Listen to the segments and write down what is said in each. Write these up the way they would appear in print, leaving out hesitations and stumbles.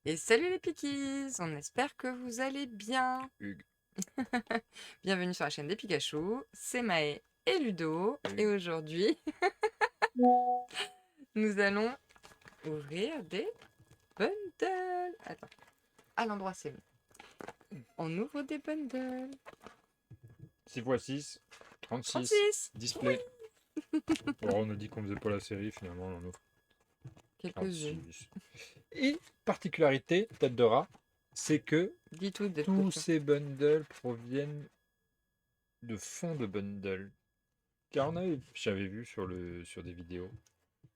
Et salut les Pikis, on espère que vous allez bien. Hugues. Bienvenue sur la chaîne des Pikachu, c'est Maë et Ludo. Et Hugues. aujourd'hui, nous allons ouvrir des bundles. Attends, à l'endroit c'est bon. On ouvre des bundles. 6 x 6, 36, 36. display. Bon, on a dit qu'on faisait pas la série, finalement on en ouvre Quelques-unes. 36. Et particularité, tête de rat, c'est que Dis tout de tous ces bundles proviennent de fonds de bundles. Car j'avais vu sur des vidéos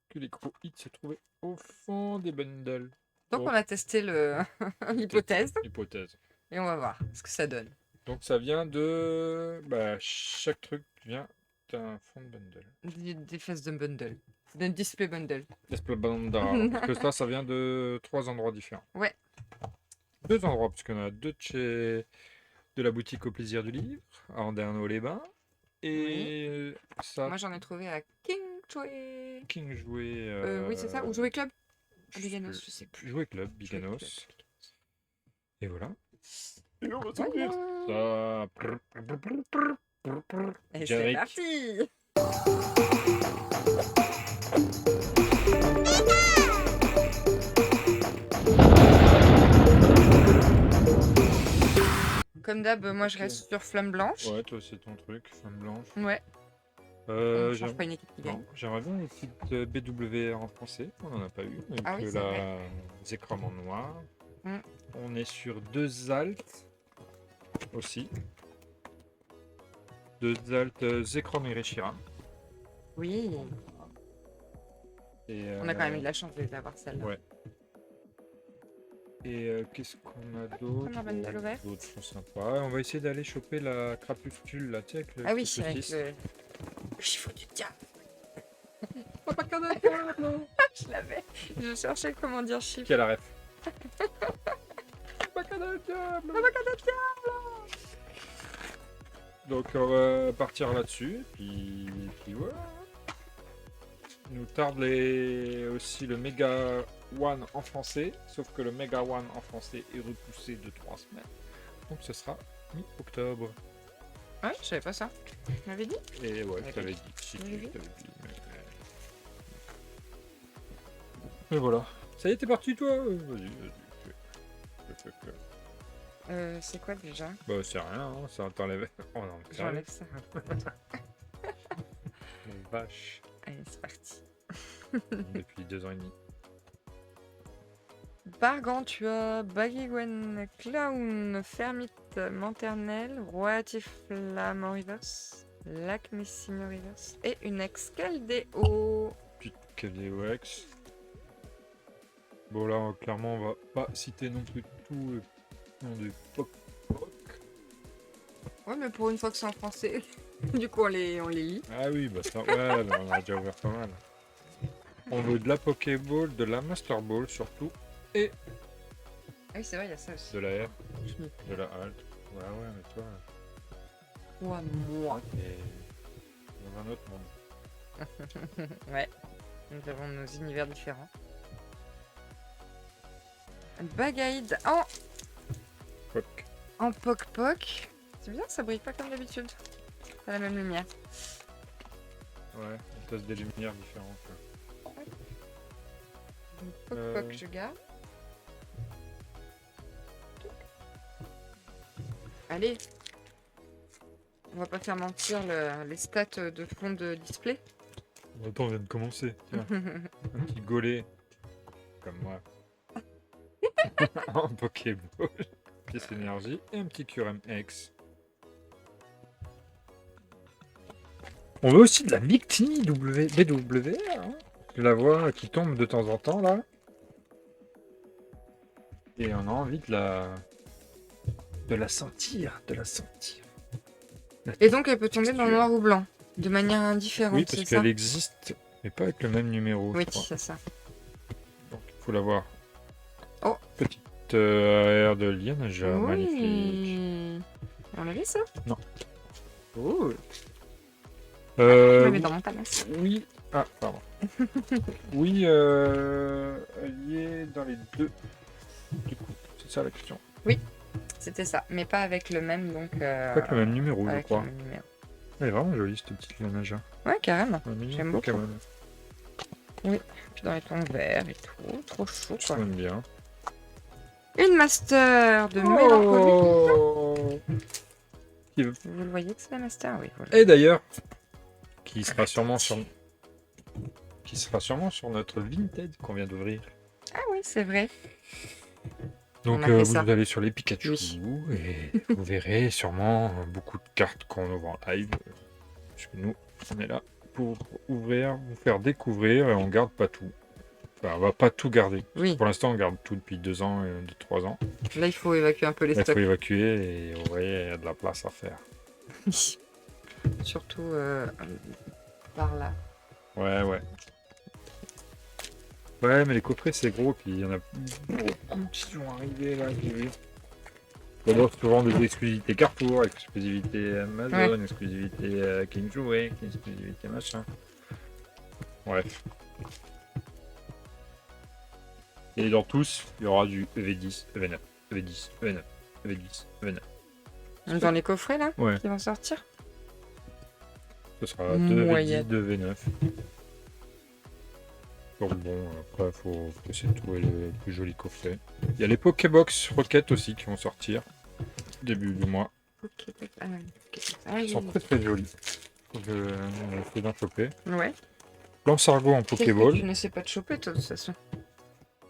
que les gros hits se trouvaient au fond des bundles. Donc on a testé l'hypothèse Hypothèse. et on va voir ce que ça donne. Donc ça vient de... chaque truc vient d'un fond de bundle. Des fesses de bundle. D'un display bundle. Display bundle. Parce que ça vient de 3 endroits différents. Ouais. 2 endroits, parce qu'on a 2 de la boutique au plaisir du livre, à Anderno-les-Bains. Et ça... Moi j'en ai trouvé à King Jouet... oui c'est ça, ou Jouet Club à Biganos, je sais plus. Jouet Club, Biganos. Et voilà. Et on va s'ouvrir ça. Et c'est Générique. parti. Comme d'hab, moi je reste sur Flamme Blanche. Ouais, toi c'est ton truc, femme blanche. Ouais. On change pas une équipe qui gagne. J'aimerais bien une petite BWR en français, on n'en a pas eu. Donc Ah oui, c'est la Zekrom en noir. Mm. On est sur 2 altes aussi. 2 altes Zekrom et Reshiram. Oui. Et, on a quand même eu de la chance de les avoir celles-là. Ouais. Et qu'est-ce qu'on a d'autre? On a bundle ouvert. D'autres sont sympas. On va essayer d'aller choper la crapustule là, tu sais, avec le Ah oui, petit avec saucisse. le chiffre du diable. Papa Canada. Je l'avais. Je cherchais comment dire chiffre. Qui a la ref? Papa Canada. Donc on va partir là-dessus, puis voilà. Il nous tarde aussi le Mega One en français, sauf que le Mega One en français est repoussé de 3 semaines. Donc ce sera mi-octobre. Ouais, je savais pas ça. Tu m'avais dit? Et ouais, je Ok. t'avais dit. Si Oui, tu oui. t'avais dit. Mais voilà. Ça y est, t'es parti toi? Vas-y. C'est quoi déjà? Bah c'est rien, hein, ça t'enlève. Oh non, J'enlève ça. Vache. Allez, c'est parti. Depuis 2 ans et demi. Bargantua, Bagigwen, Clown, Fermite, Manternelle, Roatiflamorivos, Lac Messimorivos et une Excaldéo. Petite KDOX. Bon là, clairement, on va pas citer non plus tout le nom du Poc. Ouais, mais pour une fois que c'est en français, du coup on les lit. Ah oui, bah ça, ouais, là, on a déjà ouvert pas mal. On veut de la Pokéball, de la Master Ball surtout, et Ah oui, c'est vrai, il y a ça aussi. de la R, Je me- de la Alt. Ouais, mais toi, Ouais, moi. t'es dans un autre monde. Ouais, nous avons nos univers différents. Bagaïd en Poc-Poc. C'est bizarre, ça brille pas comme d'habitude. C'est la même lumière. Ouais, on teste des lumières différentes. Donc, Poc-Poc, Euh. je garde. Allez. On va pas faire mentir les stats de fond de display. Attends, on vient de commencer. Tiens, un petit golet, comme moi. En Pokéball, pièce énergie, et un petit QRM X. On veut aussi de la Victini BWR. Hein. Je la vois qui tombe de temps en temps là. Et on a envie de la sentir. Et donc elle peut tomber dans le noir ou blanc, de manière indifférente, Oui, parce c'est ça? qu'elle existe, mais pas avec le même numéro. Oui, je crois. c'est ça. Donc il faut l'avoir. Oh. Petite AR de Lianaja, Oui. magnifique. On l'a vu ça? Non. Oh. Je le mets Oui. dans mon palace. Oui. Ah, pardon. Oui, elle y est dans les deux. Du coup, c'est ça la question. C'était ça, mais pas avec le même, donc... Pas que le même numéro, je avec crois. le même numéro. Elle est vraiment jolie, cette petite Lanaja. Ouais, carrément. Un mini J'aime beaucoup. Pokémon. Puis dans les tons verts et tout. Trop chou, Je quoi. m'aime bien. Une master de mélancolie. Oh Vous le voyez que c'est la master? Oui. Vous le Et voyez. d'ailleurs, qui sera sûrement sur notre Vinted qu'on vient d'ouvrir. Ah oui, c'est vrai. Donc On a fait vous ça. allez sur les Pikachu Oui. et vous verrez sûrement beaucoup de cartes qu'on ouvre en live. Parce que nous, on est là pour ouvrir, vous faire découvrir et on garde pas tout. Enfin, on va pas tout garder. Oui. Pour l'instant, on garde tout depuis 2 ans et 3 ans. Là, il faut évacuer un peu les Là, il faut stocks. évacuer et vous voyez, il y a de la place à faire. Surtout par là. Ouais. Ouais, mais les coffrets, c'est gros, puis il y en a beaucoup qui sont arrivés là, j'ai vu. D'abord, souvent des exclusivités Carrefour, exclusivité Amazon, exclusivité King Jouet, exclusivité machin. Bref. Et dans tous, il y aura du EV10, EV9, EV10, EV9, EV10, EV9. Dans les coffrets, là, Ouais, qui vont sortir. ce sera 2 Moyenne. EV10, 2 EV9. Donc bon, après, faut essayer de trouver le plus joli coffret. Il y a les Pokébox Rocket aussi qui vont sortir début du mois. Ok. Ah, ok. Ils sont très très jolis. Faut que je essayer d'en choper. Ouais. Lansargot en Qu'est-ce que Pokéball. tu ne sais pas de choper, toi, de toute façon.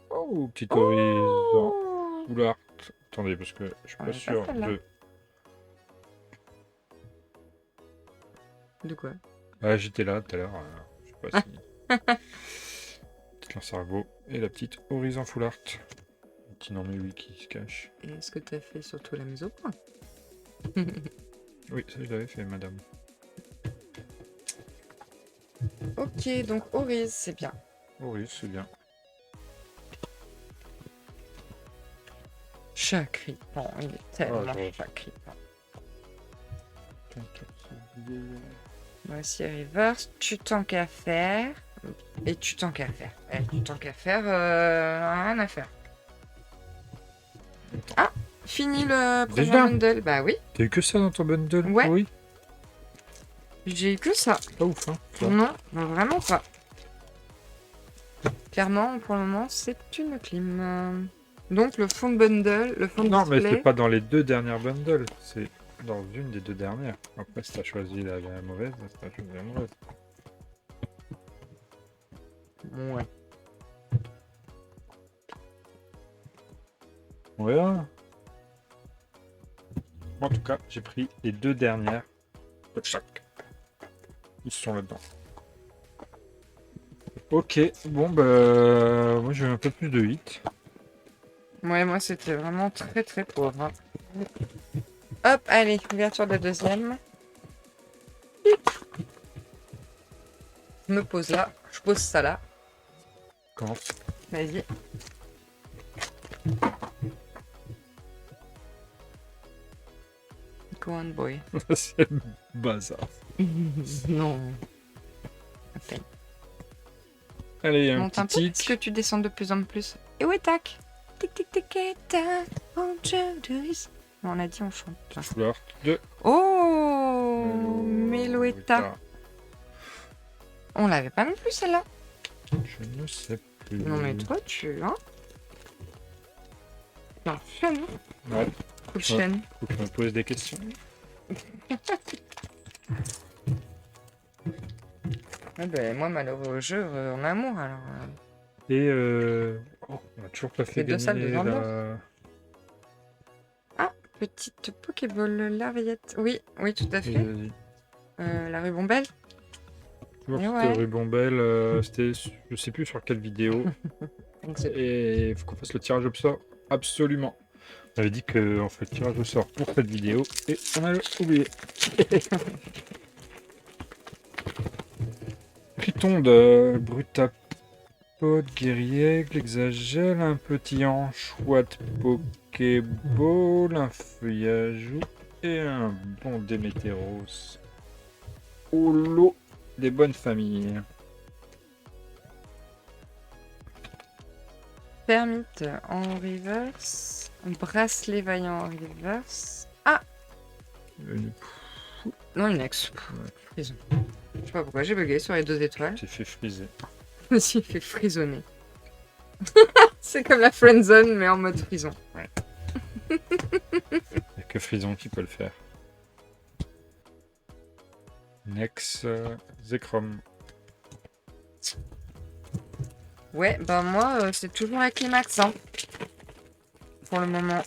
Oh, petit horizon. Oh Oula. Attendez, parce que je suis On pas est pas sûr celle-là. de... De quoi? Ah, j'étais là tout à l'heure. Je sais pas si... Petite Lansargot. Et la petite Horizon Full Art. Un petit nom mais oui qui se cache. Et est-ce que tu as fait surtout la mise au point? Oui, ça je l'avais fait, madame. Ok, donc Oriz, c'est bien. Oh oui, c'est bien. Chacripant, il est tellement ouais. chacripant. Voici Reverse, tu tant qu'à faire. Et tu tant qu'à faire. Tu tant qu'à faire, rien à faire. Ah, fini le premier Déjà bundle. Bah oui, T'as eu que ça dans ton bundle? Ouais. Oui. j'ai eu que ça. Pas ouf, hein. ça. Non, vraiment pas. Clairement, pour le moment, c'est une clim. Donc le fond de bundle, le fond de Non, mais display. c'est pas dans les 2 dernières bundles. C'est dans une des 2 dernières. Après, si t'as choisi la mauvaise, t'as choisi la mauvaise. Ouais. On verra. En tout cas, j'ai pris les 2 dernières de chaque. Ils sont là-dedans. Ok, bon bah moi j'ai eu un peu plus de 8. Ouais, moi c'était vraiment très très pauvre. Hein. Hop, allez, ouverture de deuxième. Je me pose là, je pose ça là. Commence. Vas-y. Go on boy. C'est le bazar. Non. À peine. Allez, un Monte un petit peu, est-ce que tic. tu descends de plus en plus? Et ouais, tac. Tic tic tic et tac. On on a dit on chante. Fleur de Oh Meloetta. On l'avait pas non plus celle-là. Je ne sais plus. Non mais toi tu hein. Non, chaîne. Ouais, Coup de chaîne. faut que je me pose des questions. Ah ben, moi malheureux jeu en amour alors. Et oh, on a toujours pas fait C'est 2 salles de gagner vendeurs. la... Petite Pokéball Larviette. Oui, oui tout à fait. Vas-y. La rue Bombelle. Tu vois, Et c'était ouais. rue Bombelle, c'était je sais plus sur quelle vidéo. Donc c'est Et il faut qu'on fasse le tirage au sort absolument. On avait dit qu'on fait le tirage au sort pour cette vidéo et on a oublié. Triton de Brutapod, Guerrier, Exagel, un petit anchois de Pokéball, un feuillage et un bon Démétéros. Au lot des bonnes familles. Permite en reverse. Bracelet vaillant en reverse. Ah Une- non, une ex. Prison. Je sais pas pourquoi j'ai bugué sur les 2 étoiles. T'es fait friser. Je me suis fait frisonner. C'est comme la friendzone, mais en mode frison. Il n'y a que Frison qui peut le faire. Nex Zekrom. Ouais, bah moi, c'est toujours la climax, hein. Pour le moment.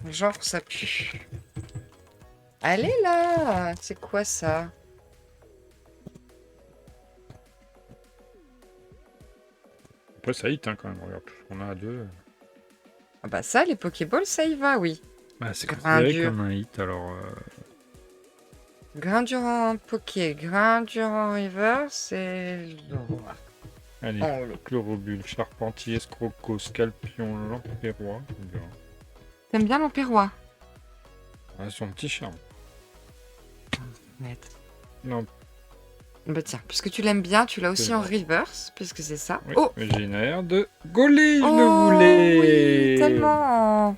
Genre, ça pue. Allez là! C'est quoi ça? Après, ça hit hein, quand même. Regarde, on a 2. Ah bah ça, les Pokéballs, ça y va, oui. Bah, c'est Grain considéré dur. comme un hit, alors. Grain dur en Poké, grain dur en reverse et... Allez, en holo. Chlorobule, Charpentier, Escroco, Scalpion, Lampérois. T'aimes bien l'Empérois? Son petit charme. Net. Non, Bah tiens, puisque tu l'aimes bien, tu l'as aussi C'est en vrai. reverse, puisque c'est ça. oui, Oh! mais j'ai une aire de Golé, je Oh, le voulais. oui, tellement!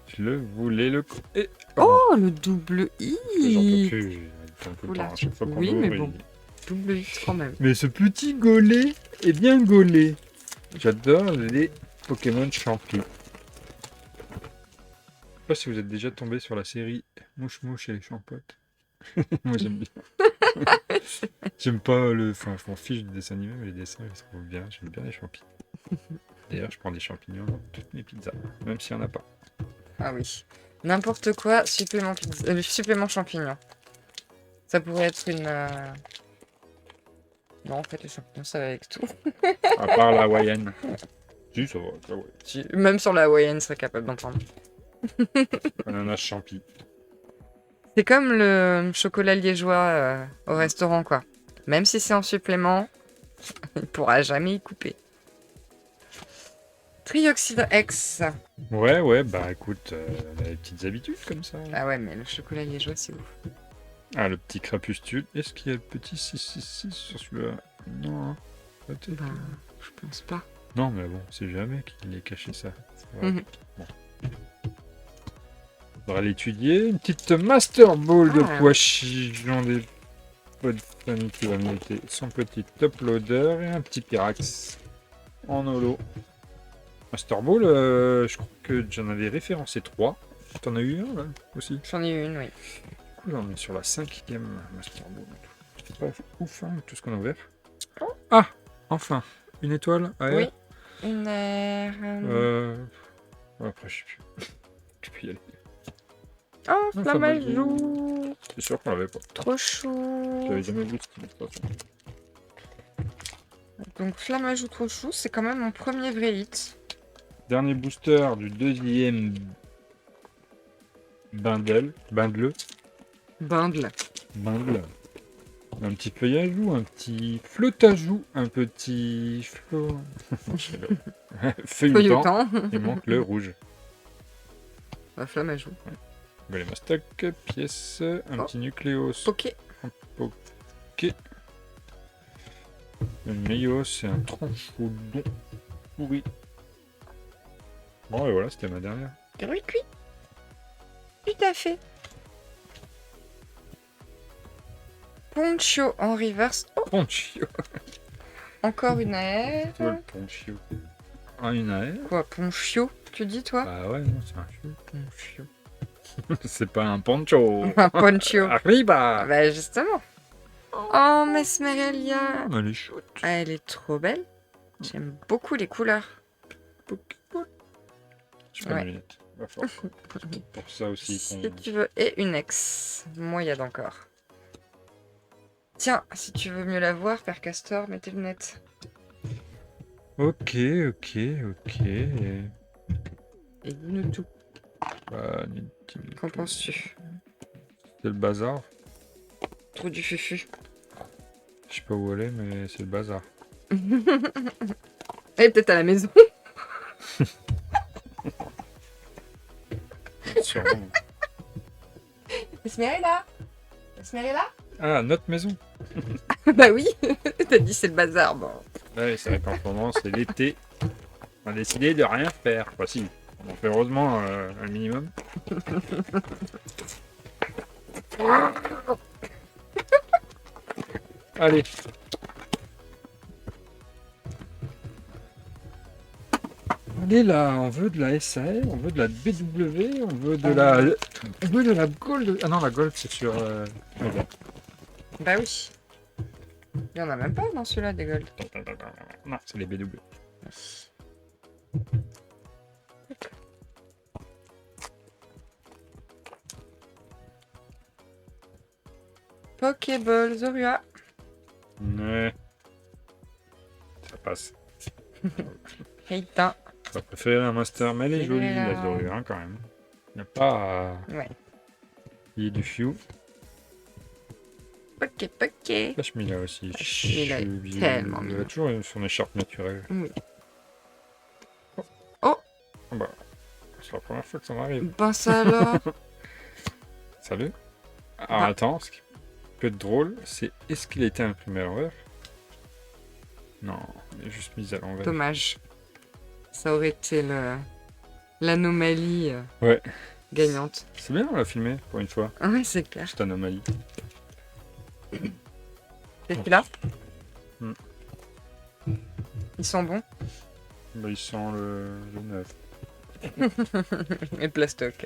Je le voulais, le. Et... Oh, le double I! J'en peux plus, il tombe tout le Oula. temps. À chaque fois qu'on Oui, mais ouvre, bon. Double I quand même. Mais ce petit Golé est bien gaulé. J'adore les Pokémon champi. Je sais pas si vous êtes déjà tombé sur la série Mouche Mouche et les Champotes. Moi j'aime bien. J'aime pas le. Enfin, je m'en fiche du dessin animé, mais les dessins ils se trouvent bien. J'aime bien les champis. D'ailleurs, je prends des champignons dans toutes mes pizzas, même s'il n'y en a pas. Ah oui. N'importe quoi, supplément, supplément champignon. Ça pourrait être une... Non, en fait, les champignons, ça va avec tout. À part la hawaïenne. Si, ça va, ça va. Même sur la hawaïenne, serait capable d'en prendre. Ananas champi. C'est comme le chocolat liégeois au restaurant, quoi. Même si c'est en supplément, il pourra jamais y couper. Trioxyde X. Ouais, bah écoute, les petites habitudes comme ça. Ah ouais, mais le chocolat liégeois, c'est ouf. Ah, le petit crapustule. Est-ce qu'il y a le petit 666 sur celui-là? Non, hein. Peut-être. Ben, je pense pas. Non, mais bon, c'est jamais qu'il ait caché ça. C'est vrai. Mhm. Bon. Faudra l'étudier. Une petite Master Ball de Ah. pois chichons des pots de famille qui va mettre son petit top loader et un petit Pyrax en holo. Master Ball, je crois que j'en avais référencé 3. T'en as eu un là aussi? J'en ai eu une, oui. Du coup, là, on est sur la 5e Master Ball. C'était pas ouf, hein, tout ce qu'on a ouvert. Oh. Ah, enfin, une étoile. Oui. Une aire... Après, je sais plus. Je peux y aller. Oh, Un Flamajou. C'est sûr qu'on l'avait pas. Trop chou. J'avais jamais vu ce de toute façon. Donc, Flamajou trop chou, c'est quand même mon premier vrai hit. Dernier booster du 2e bundle. Bundle. Bundle. Un petit feuillajou, un petit flottajou, un petit feuilletant. Feuilletant. Il manque le rouge. Bah, Flamajou. Golémastoc, pièce, un Oh. petit nucléos. Ok. Ok. Le Méo, c'est un tronçodon pourri. Bon, et voilà, c'était ma dernière. Oui, oui. Tout à fait. Poncho en reverse. Oh, Ponchio. encore une aire. Toi, le Ponchio. Ah, une AR? Quoi, Ponchio, tu dis, toi? Bah ouais, non, c'est un chio. Ponchio. C'est pas un poncho. Un poncho. Arriba. Bah, justement. Oh, Mesmerellia. Elle est chouette. Ah, elle est trop belle. J'aime beaucoup les couleurs. Pokéball. Je prends Ouais. mes lunettes. Va fort. C'est pour ça aussi Si qu'on... tu veux. Et une ex. Moyade encore. Tiens, si tu veux mieux la voir, Père Castor, mets tes lunettes. Ok. Et dis-nous tout. Bah, Qu'en penses-tu? c'est le bazar. Trop du fufu. Je sais pas où elle est, mais c'est le bazar. Elle est peut-être à la maison. Sûrement. Mesmerella. Mesmerella. Ah, notre maison. Bah oui. T'as dit c'est le bazar. Bon. Ouais, c'est vrai qu'en ce moment, c'est l'été. On a décidé de rien faire. Enfin, si. On en fait heureusement un minimum. Allez. Allez là, on veut de la SAR, on veut de la BW, on veut de la... On veut de la Gold. Ah non, la Gold, c'est sur... Mega. Bah oui. Il y en a même pas dans celui-là des gold. Non, c'est les BW. Pokéball, Zorua. Ouais. Ça passe. Heitain. J'aurais préféré un Master, mais elle est C'est jolie, là. la Zoru, hein, quand même. Il n'y a pas... Ouais. Il y a du Few. Poké. Pashmila aussi. Pashmila est Chubby. tellement Elle a mignon. toujours son écharpe naturelle. Oui. Oh. Ah bah, c'est la première fois que ça m'arrive. Ben ça alors. Salut. Alors Bah. attends, ce qui peut être drôle, c'est est-ce qu'il a été imprimé à l'envers? Non, il est juste mis à l'envers. Dommage. Ça aurait été l'anomalie Ouais. gagnante. C'est bien, on l'a filmé pour une fois, Ouais, c'est clair. cette anomalie. C'est celui-là. Hmm. Ils sont bons. Bah, il sent le neuf. Et le plastoc.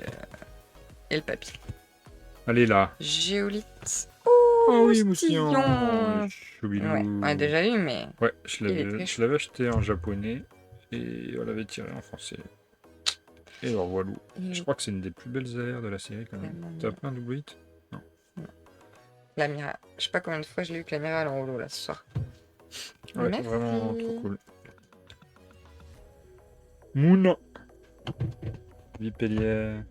Et le papier. Allez là. Géolite. Oh oui, moustillon. moustillon. Choubilou. Ouais, on a déjà eu, mais. Ouais, Il est très je l'avais acheté en japonais et on l'avait tiré en français. Et alors voilà. Je crois que c'est une des plus belles aires de la série quand même. T'as pas un double hit? Non. L'amiral. Je sais pas combien de fois j'ai eu que l'amiral en holo là ce soir. Ouais, Merci. vraiment trop cool. Mouna. Vipellière.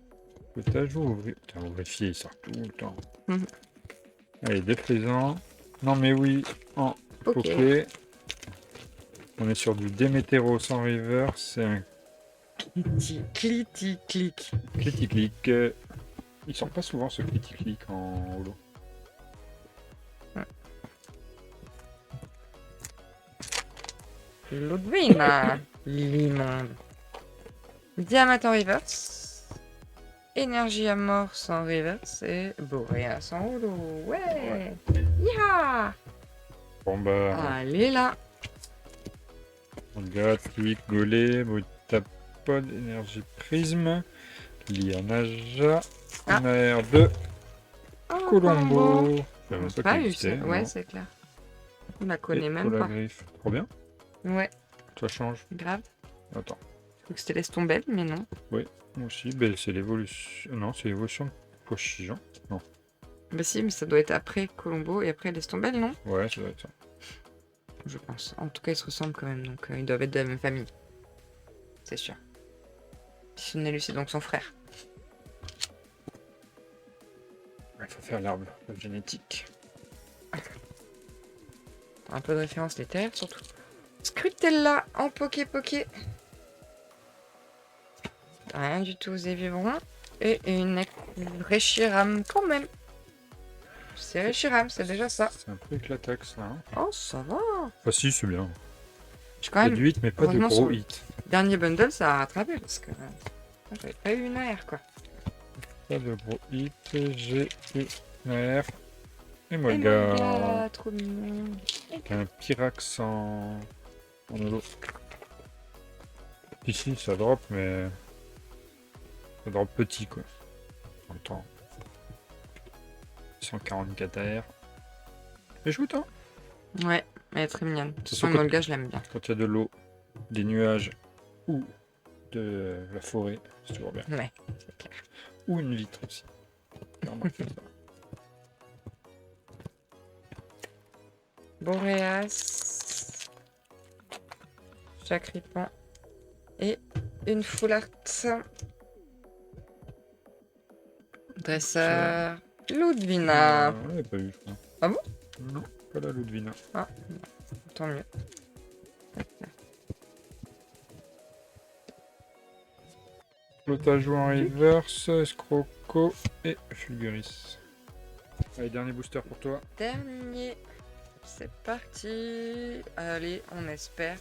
Potage ou ouvrier? Putain, ouvrier, il sort tout le temps. Mhm. Allez, déplaisant. Non mais oui, en Ok. poké. On est sur du Demetero sans river. C'est un Clic. clic. Il sort pas souvent ce clic en holo. Ludwina. L'immonde. Diamant en reverse. Énergie à mort sans reverse. Et Boréas sans holo. Ouais. Yaha. Bon bah, Allez là. regarde, clic, golé, Brutapod, énergie prisme, Lianaja, Ah. Nair 2, Oh, Colombo. J'avais même C'est pas pas qu'il eu existait, ça. Ouais, non. c'est clair. On la connaît même pas. Colagriff. Trop bien, Ouais, ça change. grave. Attends, Je crois que c'était laisse tomber, mais non. moi aussi, ben, c'est l'évolution. Non, c'est l'évolution de Pochijan. Non, Bah si, mais ça doit être après Colombo et après laisse tomber, non? ouais, ça doit être ça. Je pense. En tout cas, ils se ressemblent quand même, donc ils doivent être de la même famille. C'est sûr. Sinelus, c'est donc son frère. Il faut faire l'arbre génétique. Un peu de référence littéraire, surtout. Scrutella en poké. Rien du tout, Zévivron. Et une Reshiram quand même. C'est Reshiram, c'est déjà ça. C'est un peu éclataxe, là. Hein. Oh, ça va. Enfin, si, c'est bien. J'ai quand Il y a même... du hit, mais pas de heureusement, gros sur le hit. dernier bundle, ça a rattrapé parce que j'avais pas eu une AR quoi. Pas de gros hit, j'ai eu Nair. Et Et Molga. Molga, trop mignon. Un Pyrax en holo. Ici, ça drop, mais ça drop petit quoi. En même temps. 144 AR. Et je hein. Ouais, elle est très mignonne. De toute façon, Surtout Molga, je l'aime bien. Quand il y a de l'eau, des nuages ou de la forêt, c'est toujours bien. Ouais, c'est clair. Ou une vitre aussi. Remarquez ça. Boreas. Chacripan. Et une full art. Dresseur. Ludvina. On l'avait pas eu, je crois. Ah bon? Non, pas la Ludvina. Ah, tant mieux. Flotage en reverse, Escroco et Fulguris. Allez, dernier booster pour toi. Dernier. c'est parti. Allez, on espère.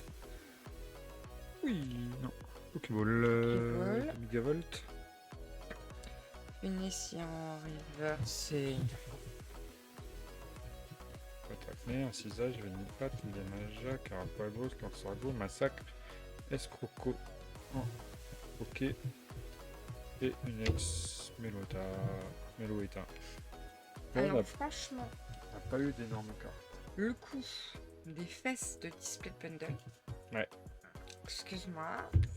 Oui, non. Pokéball. Pokéball. Megavolt. Initiant, reversing. Attaque, incisage, Venipat, Yamaja, Carapagos, Corsorgo, Massacre, Escroco, Ok, et une ex-Meloeta. Alors franchement, On n'a pas eu d'énormes cartes. le coup des fesses de Display Bundle. Ouais. Excuse-moi,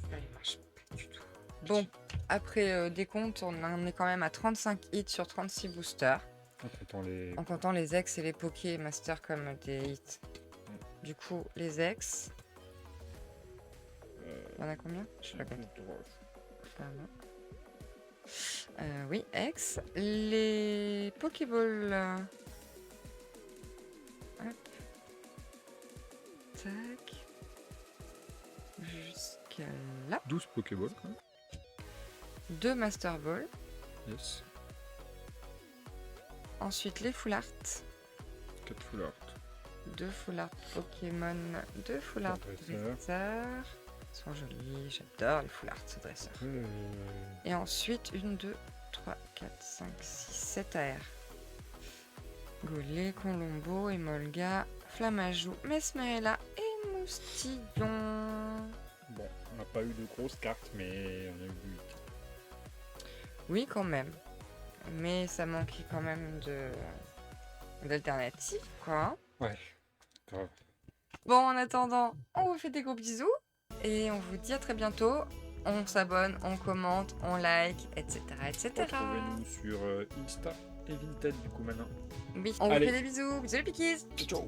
ça ne marche pas du tout. Bon, après décompte, on en est quand même à 35 hits sur 36 boosters. En comptant les ex et les Poké et Master comme des hits. Du coup, les ex. Il y en a combien? Je sais pas compter. Pardon. Oui, ex. Les Pokéballs. Hop. Tac. Jusqu'à là. 12 Pokéballs quand même. 2 Master Balls. Yes. Ensuite, les Full Art. 4 Full Art. 2 Full Art Pokémon. 2 Full Art Dresseur. Dresseur. Ils sont jolis, j'adore les Full Art Dresseur. Et ensuite, 1, 2, 3, 4, 5, 6, 7 AR. Golé, Colombo, Emolga, Flammajou, Mesmerella et Moustillon. Bon, on n'a pas eu de grosses cartes, mais on a eu du 8. Oui, quand même. Mais ça manquait quand même d'alternatives, quoi. Ouais, grave. Bon, en attendant, on vous fait des gros bisous. Et on vous dit à très bientôt. On s'abonne, on commente, on like, etc. etc. Retrouvez-nous sur Insta et Vinted du coup maintenant. Oui, on Allez. vous fait des bisous. Bisous les piquis. Ciao.